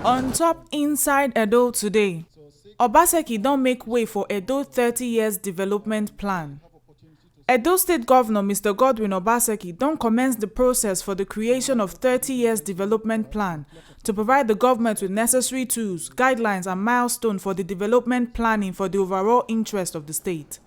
On top Inside Edo today, Obaseki don't make way for Edo 30 years development plan. Edo State Governor Mr. Godwin Obaseki don't commence the process for the creation of 30 years development plan to provide the government with necessary tools, guidelines and milestones for the development planning for the overall interest of the state.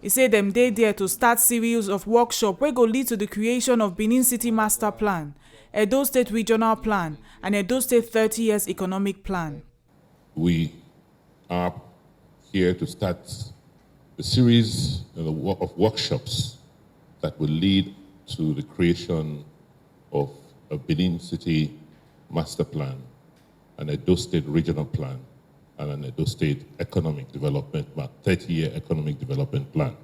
He said them dey there to start series of workshops wey go lead to the creation of Benin City Master Plan, Edo State Regional Plan, and Edo State 30 Years Economic Plan. We are here to start a series of workshops that will lead to the creation of a Benin City Master Plan, an Edo State Regional Plan, and an Edo State Economic Development Plan, 30-year Economic Development Plan.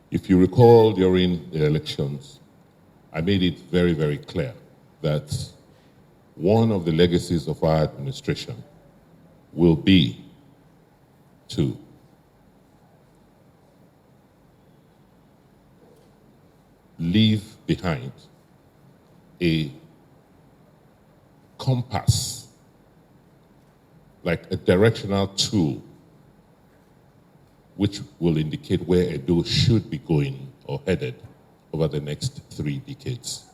If you recall during the elections, I made it very, very clear that one of the legacies of our administration will be to leave behind a compass, like a directional tool, which will indicate where Edo should be going or headed over the next 3 decades.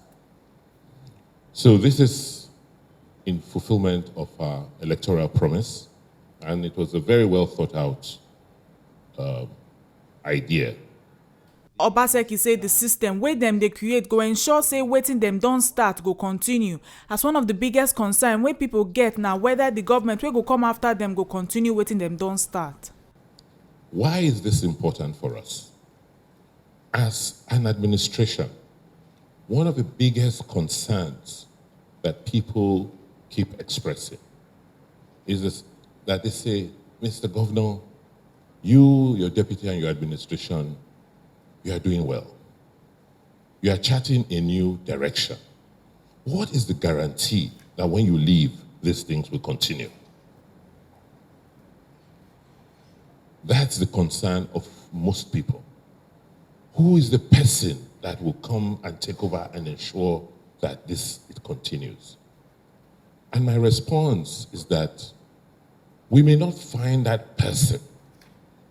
So this is in fulfillment of our electoral promise, and it was a very well thought out idea. Obaseki said the system wey dem dey create go ensure say wetin dem don start go continue, as one of the biggest concern wey people get na whether the government wey go come after dem go continue wetin dem don start. Why is this important for us? As an administration, one of the biggest concerns that people keep expressing is this, that they say, Mr. Governor, you, your deputy and your administration, you are doing well. You are charting a new direction. What is the guarantee that when you leave, these things will continue? That's the concern of most people. Who is the person that will come and take over and ensure that it continues? And my response is that we may not find that person,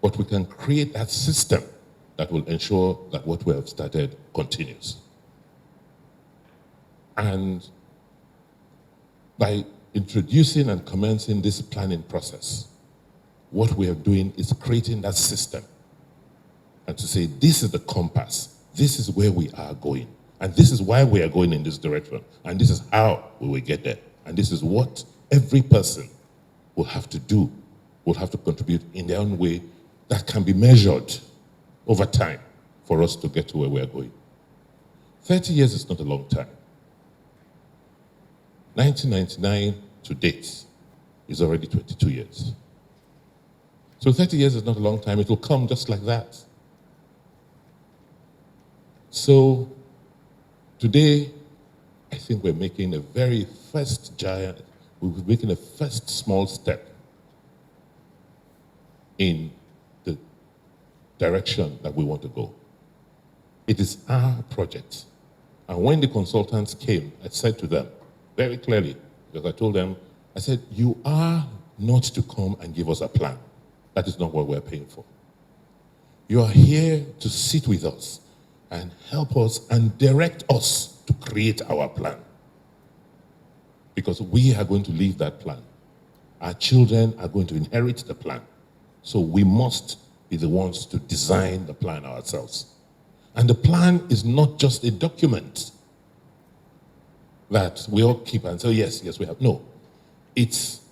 but we can create that system that will ensure that what we have started continues. And by introducing and commencing this planning process, what we are doing is creating that system and to say, this is the compass, this is where we are going, and this is why we are going in this direction, and this is how we will get there, and this is what every person will have to do, will have to contribute in their own way that can be measured over time for us to get to where we are going. 30 years is not a long time. 1999 to date is already 22 years. So 30 years is not a long time. It will come just like that. So today, I think we're making a very first giant, we're making a first small step in the direction that we want to go. It is our project. And when the consultants came, I said to them very clearly, because I told them, I said, you are not to come and give us a plan. That is not what we're paying for. You are here to sit with us and help us and direct us to create our plan. Because we are going to leave that plan. Our children are going to inherit the plan. So we must be the ones to design the plan ourselves. And the plan is not just a document that we all keep and say, yes, yes, we have. No, it's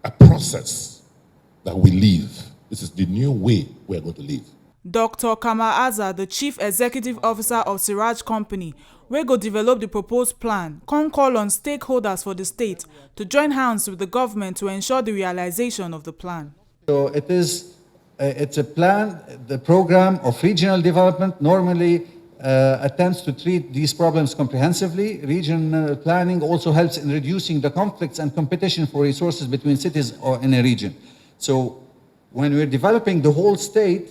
a process that we live. This is the new way we're going to live. Dr. Kamal Azar, the Chief Executive Officer of Siraj Company, wey go develop the proposed plan, come call on stakeholders for the state to join hands with the government to ensure the realization of the plan. So it's a plan, the program of regional development normally attempts to treat these problems comprehensively. Regional planning also helps in reducing the conflicts and competition for resources between cities or in a region. So when we're developing the whole state,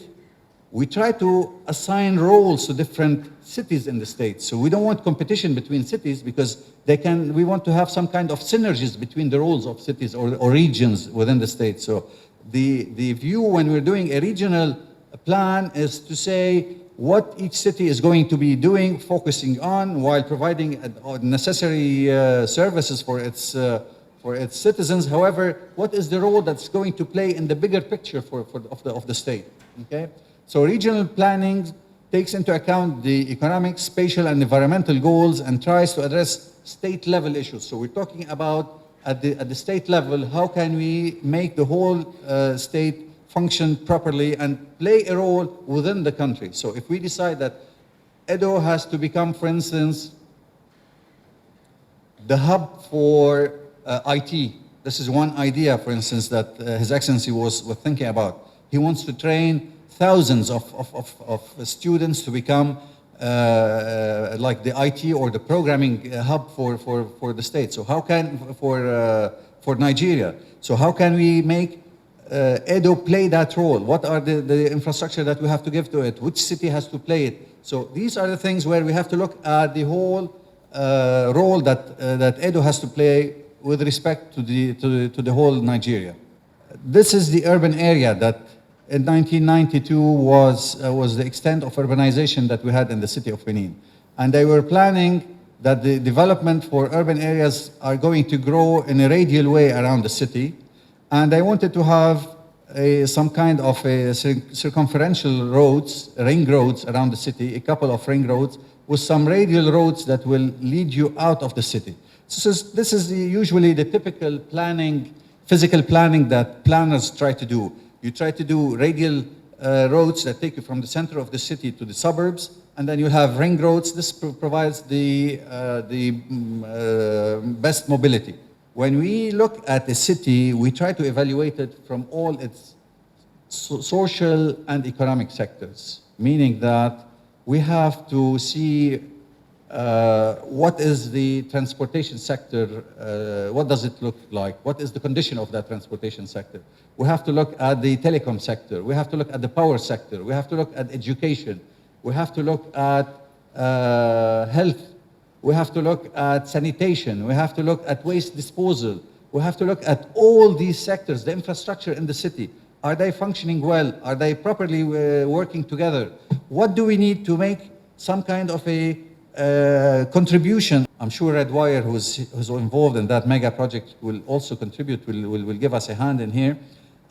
we try to assign roles to different cities in the state. So we don't want competition between cities because we want to have some kind of synergies between the roles of cities or regions within the state. So the view when we're doing a regional plan is to say what each city is going to be doing, focusing on, while providing necessary services for its citizens. However, what is the role that's going to play in the bigger picture of the state? Okay? So regional planning takes into account the economic, spatial, and environmental goals and tries to address state-level issues. So we're talking about at the state level, how can we make the whole state function properly and play a role within the country. So if we decide that Edo has to become, for instance, the hub for IT, this is one idea, for instance, that His Excellency was thinking about. He wants to train thousands of students to become like the IT or the programming hub for the state. So how can, for Nigeria, so how can we make Edo play that role? What are the infrastructure that we have to give to it? Which city has to play it? So these are the things where we have to look at the whole role that Edo has to play with respect to the whole Nigeria. This is the urban area that in 1992 was the extent of urbanization that we had in the city of Benin. And they were planning that the development for urban areas are going to grow in a radial way around the city. And I wanted to have some kind of circumferential roads, ring roads around the city, a couple of ring roads, with some radial roads that will lead you out of the city. So this is usually the typical planning, physical planning that planners try to do. You try to do radial roads that take you from the center of the city to the suburbs, and then you have ring roads. This provides the best mobility. When we look at the city, we try to evaluate it from all its social and economic sectors, meaning that we have to see what is the transportation sector, what does it look like, what is the condition of that transportation sector. We have to look at the telecom sector, we have to look at the power sector, we have to look at education, we have to look at health, we have to look at sanitation, we have to look at waste disposal, we have to look at all these sectors, the infrastructure in the city. Are they functioning well? Are they properly working together? What do we need to make some kind of a contribution? I'm sure Redwire, who's involved in that mega project, will also contribute, will give us a hand in here.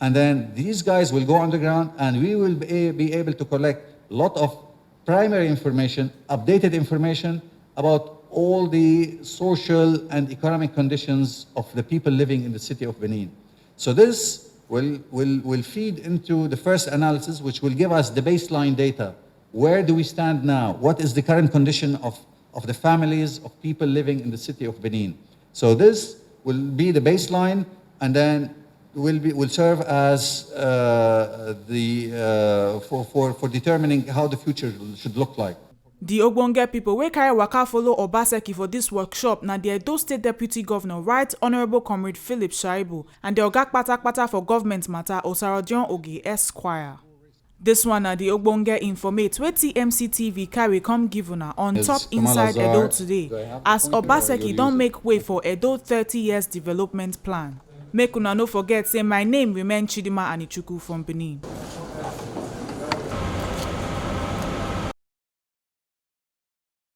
And then these guys will go underground and we will be able to collect a lot of primary information, updated information about all the social and economic conditions of the people living in the city of Benin. So this will feed into the first analysis, which will give us the baseline data. Where do we stand now? What is the current condition of the families of people living in the city of Benin? So this will be the baseline, and then will serve as for determining how the future should look like. The Ogbonge people wey carry waka follow Obaseki for this workshop na the Edo State Deputy Governor, Right Honourable Comrade Philip Shaibu, and the Oga Kpatakpata for Government Matter, Osarodion Oge Esquire. This one na the Ogbonge Informate wey TMC TV carry come give una on top Inside Edo today, as Obaseki don make way for Edo 30 years development plan. Make una no forget say my name remain Chidima Anichukwu from Benin.